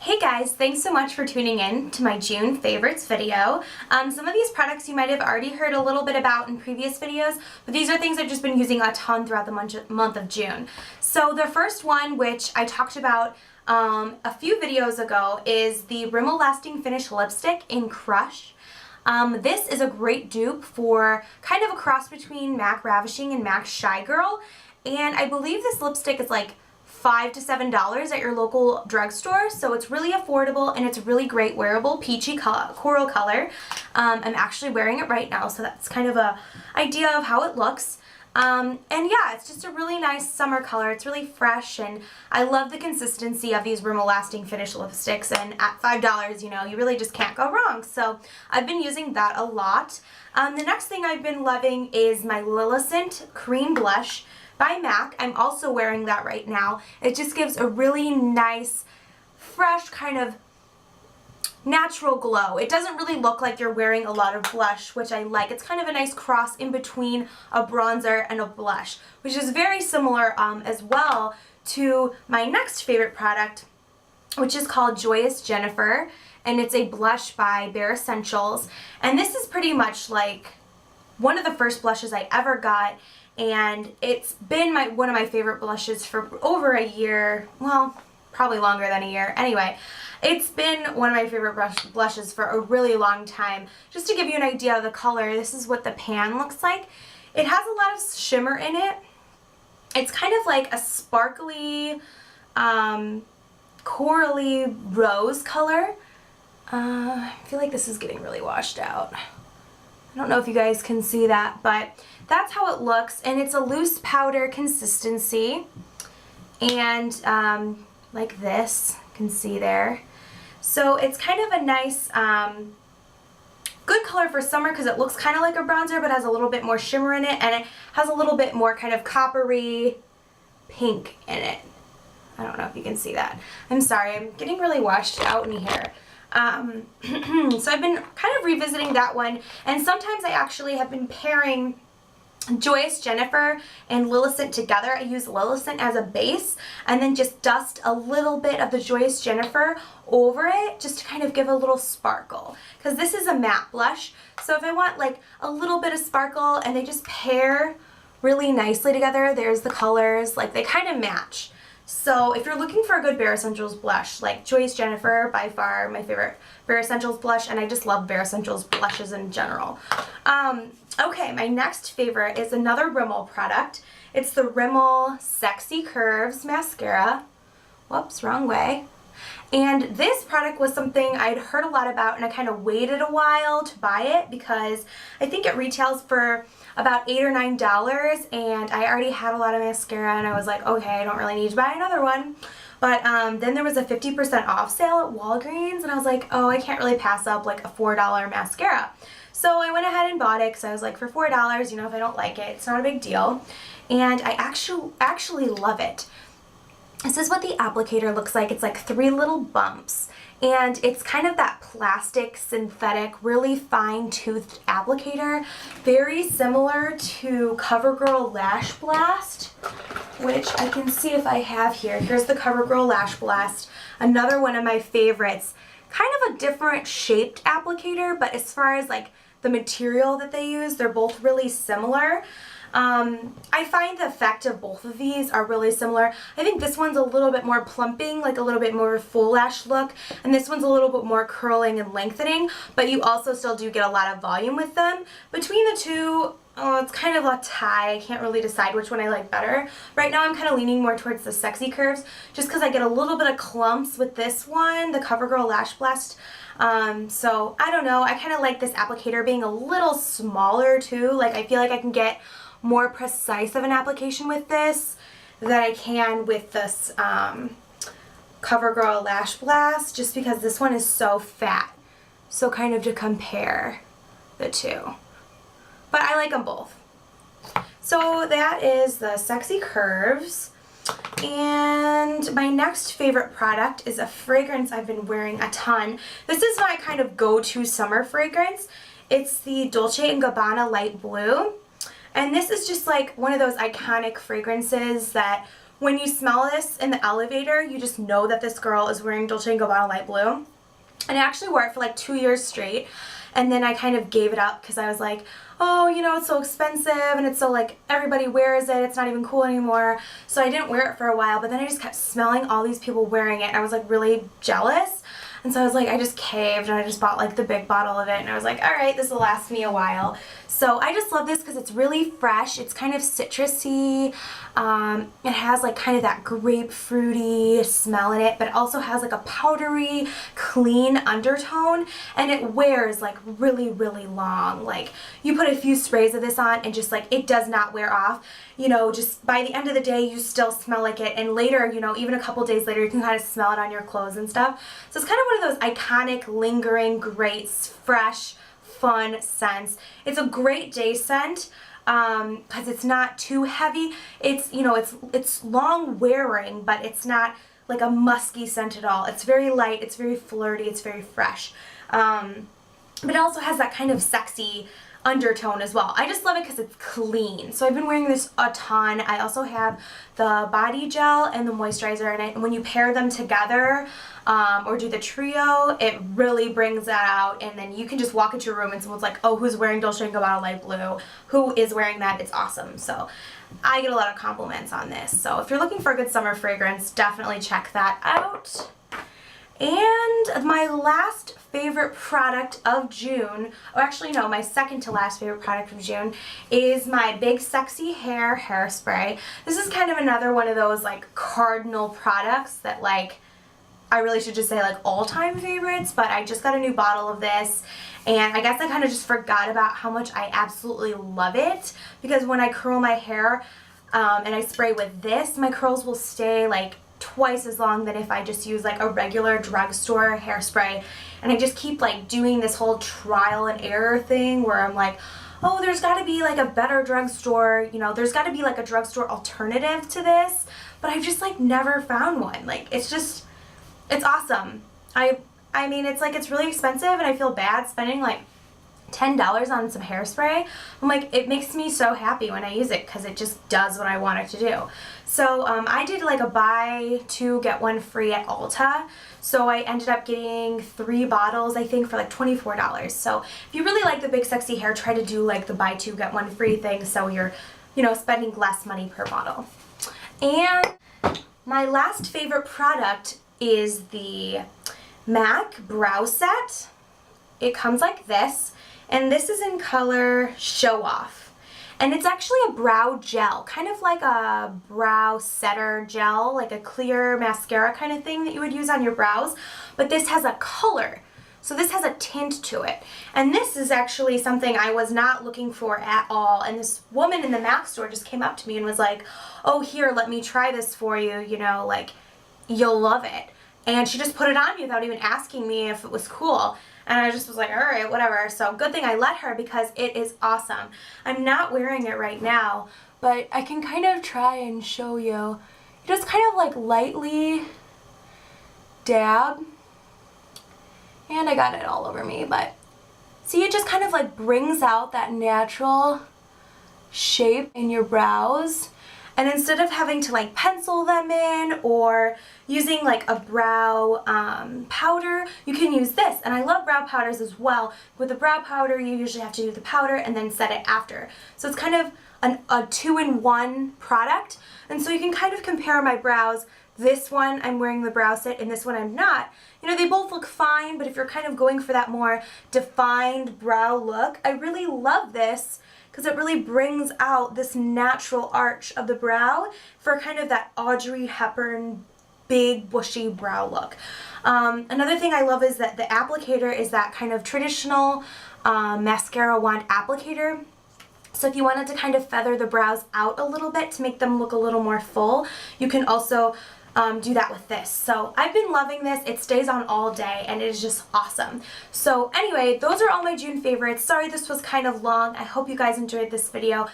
Hey guys, thanks so much for tuning in to my June favorites video. Some of these products you might have already heard a little bit about in previous videos, but these are things I've just been using a ton throughout the month of June. So the first one, which I talked about a few videos ago, is the Rimmel Lasting Finish Lipstick in Crush. This is a great dupe for kind of a cross between MAC Ravishing and MAC Shy Girl, and I believe this lipstick is like $5 to $7 at your local drugstore, so it's really affordable and it's a really great wearable peachy coral color. I'm actually wearing it right now, so that's kind of a idea of how it looks. And yeah, it's just a really nice summer color. It's really fresh, and I love the consistency of these Rimmel Lasting Finish lipsticks, and at $5, you know, you really just can't go wrong. So I've been using that a lot. The next thing I've been loving is my Lillicent Cream Blush by MAC. I'm also wearing that right now. It just gives a really nice, fresh, kind of natural glow. It doesn't really look like you're wearing a lot of blush, which I like. It's kind of a nice cross in between a bronzer and a blush, which is very similar as well to my next favorite product, which is called Joyus Jennifer, and it's a blush by Escentuals. And this is pretty much like one of the first blushes I ever got, and it's been one of my favorite blushes for over a year, well, probably longer than a year. Anyway, it's been one of my favorite blushes for a really long time. Just to give you an idea of the color, this is what the pan looks like. It has a lot of shimmer in it. It's kind of like a sparkly, corally rose color. I feel like this is getting really washed out. I don't know if you guys can see that, but that's how it looks, and it's a loose powder consistency, and like this, you can see there. So it's kind of a nice, good color for summer because it looks kind of like a bronzer but has a little bit more shimmer in it, and it has a little bit more kind of coppery pink in it. I don't know if you can see that. I'm sorry, I'm getting really washed out in here. So I've been kind of revisiting that one, and sometimes I actually have been pairing Joyus Jennifer and Lillicent together. I use Lillicent as a base and then just dust a little bit of the Joyus Jennifer over it just to kind of give a little sparkle, because this is a matte blush, so if I want like a little bit of sparkle and they just pair really nicely together, there's the colors, like they kind of match. So if you're looking for a good Escentuals blush, like Joyus Jennifer, by far my favorite Escentuals blush, and I just love Escentuals blushes in general. Okay, my next favorite is another Rimmel product. It's the Rimmel Sexy Curves Mascara. Whoops, wrong way. And this product was something I'd heard a lot about, and I kind of waited a while to buy it because I think it retails for about $8 or $9, and I already had a lot of mascara, and I was like, okay, I don't really need to buy another one. But then there was a 50% off sale at Walgreens, and I was like, oh, I can't really pass up like a $4 mascara. So I went ahead and bought it because I was like, for $4, you know, if I don't like it, it's not a big deal. And I actually love it. This is what the applicator looks like. It's like 3 little bumps, and it's kind of that plastic, synthetic, really fine-toothed applicator, very similar to CoverGirl Lash Blast, which I can see if I have here. Here's the CoverGirl Lash Blast, another one of my favorites. Kind of a different shaped applicator, but as far as like the material that they use, they're both really similar. I find the effect of both of these are really similar. I think this one's a little bit more plumping, like a little bit more full lash look, and this one's a little bit more curling and lengthening, but you also still do get a lot of volume with them. Between the two, oh, it's kind of a tie. I can't really decide which one I like better. Right now I'm kind of leaning more towards the Sexy Curves just because I get a little bit of clumps with this one, the CoverGirl Lash Blast. So I don't know. I kind of like this applicator being a little smaller too. Like I feel like I can get more precise of an application with this than I can with this CoverGirl Lash Blast, just because this one is so fat. So kind of to compare the two. But I like them both. So that is the Sexy Curves. And my next favorite product is a fragrance I've been wearing a ton. This is my kind of go-to summer fragrance. It's the Dolce & Gabbana Light Blue. And this is just like one of those iconic fragrances that when you smell this in the elevator, you just know that this girl is wearing Dolce & Gabbana Light Blue. And I actually wore it for like 2 years straight, and then I kind of gave it up because I was like, oh, you know, it's so expensive and it's so like everybody wears it, it's not even cool anymore. So I didn't wear it for a while, but then I just kept smelling all these people wearing it and I was like really jealous. And so I was like, I just caved and I just bought like the big bottle of it, and I was like, alright, this will last me a while. So I just love this because it's really fresh. It's kind of citrusy. It has like kind of that grapefruity smell in it, but it also has like a powdery, clean undertone, and it wears like really, really long. Like you put a few sprays of this on and just like it does not wear off. You know, just by the end of the day you still smell like it, and later, you know, even a couple days later you can kind of smell it on your clothes and stuff. So it's kind of one of those iconic, lingering, great, fresh, fun scents. It's a great day scent because it's not too heavy. It's, you know, it's long wearing, but it's not like a musky scent at all. It's very light, it's very flirty, it's very fresh. But it also has that kind of sexy undertone as well. I just love it because it's clean. So I've been wearing this a ton. I also have the body gel and the moisturizer in it, and when you pair them together or do the trio, it really brings that out, and then you can just walk into a room and someone's like, oh, who's wearing Dolce & Gabbana Light Blue? Who is wearing that? It's awesome. So I get a lot of compliments on this. So if you're looking for a good summer fragrance, definitely check that out. And my last favorite product of June, or actually no, my second to last favorite product of June, is my Big Sexy Hair Hairspray. This is kind of another one of those like cardinal products that like, I really should just say like all-time favorites, but I just got a new bottle of this, and I guess I kind of just forgot about how much I absolutely love it, because when I curl my hair and I spray with this, my curls will stay like twice as long than if I just use like a regular drugstore hairspray. And I just keep like doing this whole trial and error thing where I'm like, oh, there's got to be like a better drugstore, you know, there's got to be like a drugstore alternative to this, but I've just like never found one. Like it's just, it's awesome. I mean, it's like, it's really expensive and I feel bad spending like $10 on some hairspray. I'm like, it makes me so happy when I use it because it just does what I want it to do. So I did like a buy two get one free at Ulta. So I ended up getting 3 bottles, I think, for like $24. So if you really like the Big Sexy Hair, try to do like the buy two get one free thing so you're, you know, spending less money per bottle. And my last favorite product is the MAC Brow Set. It comes like this, and this is in color Showoff. And it's actually a brow gel, kind of like a brow setter gel, like a clear mascara kind of thing that you would use on your brows, but this has a color. So this has a tint to it. And this is actually something I was not looking for at all. And this woman in the MAC store just came up to me and was like, oh, here, let me try this for you, you know, like, you'll love it. And she just put it on me without even asking me if it was cool. And I just was like, alright, whatever. So good thing I let her because it is awesome. I'm not wearing it right now, but I can kind of try and show you. You just kind of like lightly dab. And I got it all over me, but see, it just kind of like brings out that natural shape in your brows. And instead of having to like pencil them in or using like a brow powder, you can use this. And I love brow powders as well. With the brow powder, you usually have to do the powder and then set it after. So it's kind of a 2-in-1 product. And so you can kind of compare my brows. This one, I'm wearing the brow set, and this one I'm not. You know, they both look fine, but if you're kind of going for that more defined brow look, I really love this, because it really brings out this natural arch of the brow for kind of that Audrey Hepburn big bushy brow look. Another thing I love is that the applicator is that kind of traditional mascara wand applicator. So if you wanted to kind of feather the brows out a little bit to make them look a little more full, you can also do that with this. So I've been loving this. It stays on all day and it is just awesome. So anyway, those are all my June favorites. Sorry this was kind of long. I hope you guys enjoyed this video.